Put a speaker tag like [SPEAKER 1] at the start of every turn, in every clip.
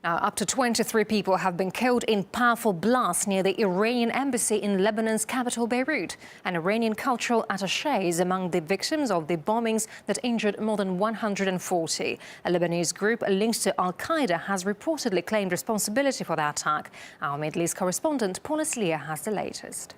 [SPEAKER 1] Up to 23 people have been killed in powerful blasts near the Iranian embassy in Lebanon's capital, Beirut. An Iranian cultural attache is among the victims of the bombings that injured more than 140. A Lebanese group linked to Al-Qaeda has reportedly claimed responsibility for the attack. Our Middle East correspondent, Paula Slier, has the latest.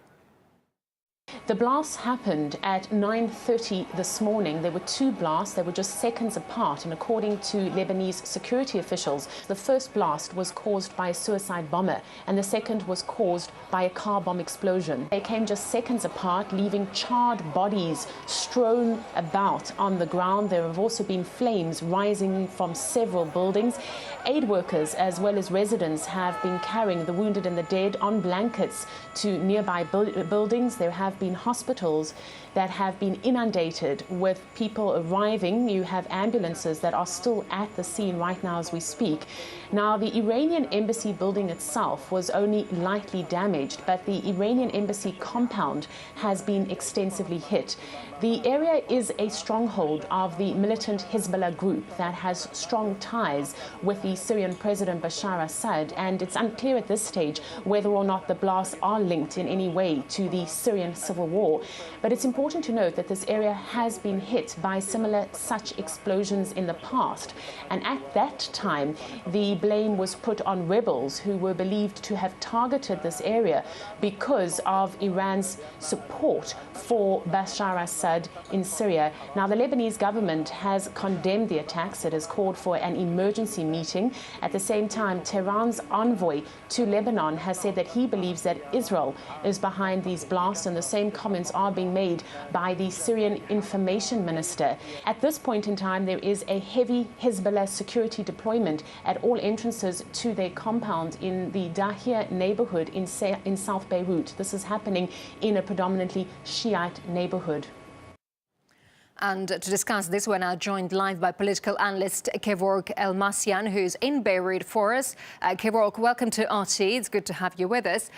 [SPEAKER 2] The blasts happened at 9:30 this morning. There were two blasts. They were just seconds apart. And according to Lebanese security officials, the first blast was caused by a suicide bomber and the second was caused by a car bomb explosion. They came just seconds apart, leaving charred bodies strewn about on the ground. There have also been flames rising from several buildings. Aid workers as well as residents have been carrying the wounded and the dead on blankets to nearby buildings. There have been hospitals that have been inundated with people arriving. You have ambulances that are still at the scene right now as we speak. Now, the Iranian embassy building itself was only lightly damaged, but the Iranian embassy compound has been extensively hit. The area is a stronghold of the militant Hezbollah group that has strong ties with the Syrian President Bashar Assad, and it's unclear at this stage whether or not the blasts are linked in any way to the Syrian civil war. But it's important to note that this area has been hit by similar such explosions in the past, and at that time the blame was put on rebels who were believed to have targeted this area because of Iran's support for Bashar Assad in Syria. Now, the Lebanese government has condemned the attacks. It has called for an emergency meeting. At the same time, Tehran's envoy to Lebanon has said that he believes that Israel is behind these blasts, and the same comments are being made by the Syrian information minister. At this point in time, there is a heavy Hezbollah security deployment at all entrances to their compound in the Dahia neighborhood in South Beirut. This is happening in a predominantly Shiite neighborhood.
[SPEAKER 1] And to discuss this, we're now joined live by political analyst Kevork Elmasyan, who's in Beirut for us. Kevork, welcome to RT. It's good to have you with us.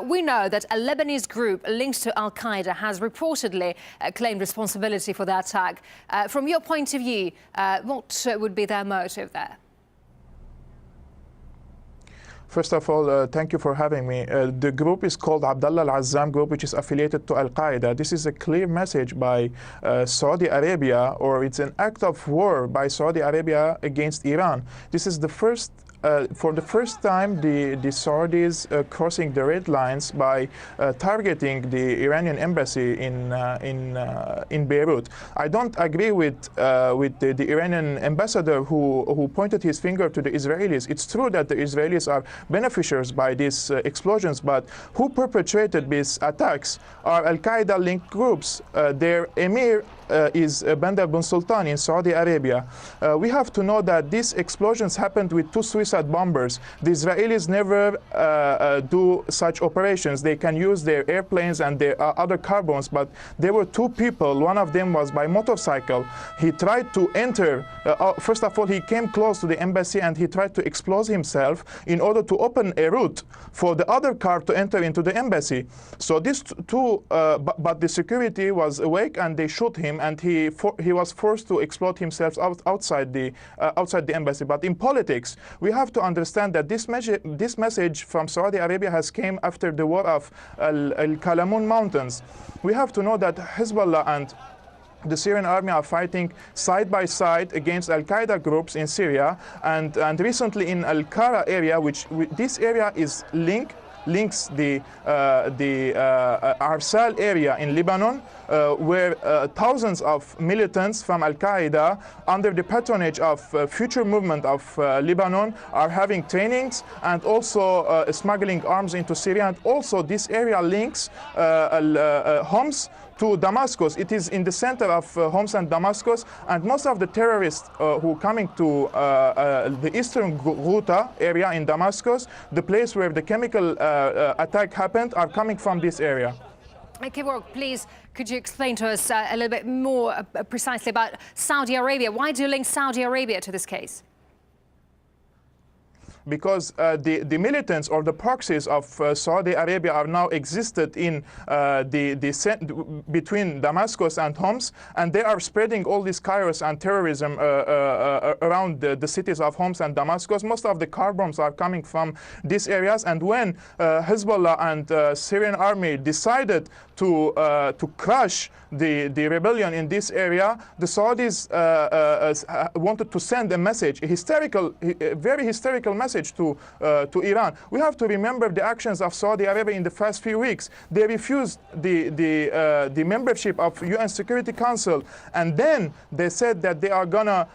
[SPEAKER 1] We know that a Lebanese group linked to Al-Qaeda has reportedly claimed responsibility for the attack. From your point of view, what would be their motive there?
[SPEAKER 3] First of all, thank you for having me. The group is called Abdullah Al-Azzam Group, which is affiliated to Al-Qaeda. This is a clear message by Saudi Arabia, or it's an act of war by Saudi Arabia against Iran. This is the first for the first time, the Saudis crossing the red lines by targeting the Iranian embassy in Beirut. I don't agree with the Iranian ambassador who pointed his finger to the Israelis. It's true that the Israelis are beneficiaries by these explosions, but who perpetrated these attacks are Al-Qaeda-linked groups. Their emir is Bandar bin Sultan in Saudi Arabia. We have to know that these explosions happened with two suicide bombers. The Israelis never do such operations. They can use their airplanes and their other car bombs, but there were two people. One of them was by motorcycle. He tried to enter. First of all, he came close to the embassy and he tried to expose himself in order to open a route for the other car to enter into the embassy. So these two, but the security was awake and they shot him, and he was forced to explode himself outside the embassy. But in politics, we have to understand that this message from Saudi Arabia has came after the war of Al-Qalamun Mountains. We have to know that Hezbollah and the Syrian army are fighting side by side against Al-Qaeda groups in Syria, and recently in Al-Qara area, this area is links the Arsal area in Lebanon, where thousands of militants from Al-Qaeda, under the patronage of Future Movement of Lebanon, are having trainings and also smuggling arms into Syria. And also this area links Homs to Damascus. It is in the center of Homs and Damascus, and most of the terrorists who are coming to the eastern Ghouta area in Damascus, the place where the chemical attack happened, are coming from this area.
[SPEAKER 1] Kevork, please, could you explain to us a little bit more precisely about Saudi Arabia? Why do you link Saudi Arabia to this case?
[SPEAKER 3] because the militants or the proxies of Saudi Arabia are now existed in between Damascus and Homs, and they are spreading all this chaos and terrorism around the cities of Homs and Damascus. Most of the car bombs are coming from these areas, and when Hezbollah and Syrian army decided to crush the rebellion in this area, the Saudis wanted to send a message, a very hysterical message to Iran. We have to remember the actions of Saudi Arabia in the first few weeks. They refused the membership of UN Security Council, and then they said that they are gonna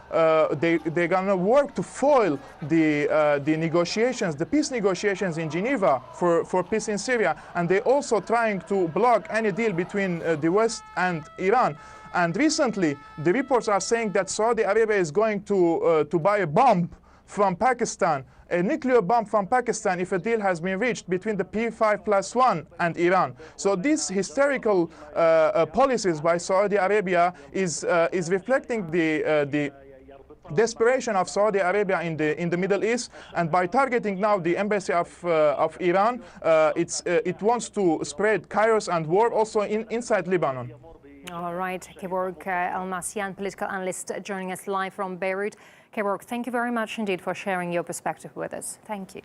[SPEAKER 3] they're gonna work to foil the negotiations, the peace negotiations in Geneva for peace in Syria, and they're also trying to block any deal between the West and Iran. And recently, the reports are saying that Saudi Arabia is going to buy a bomb from Pakistan, a nuclear bomb from Pakistan, if a deal has been reached between the P5+1 and Iran. So these hysterical policies by Saudi Arabia is reflecting the desperation of Saudi Arabia in the Middle East, and by targeting now the embassy of Iran, it wants to spread chaos and war also inside Lebanon.
[SPEAKER 1] All right, Kevork Almasian, political analyst, joining us live from Beirut. Kevork, thank you very much indeed for sharing your perspective with us. Thank you.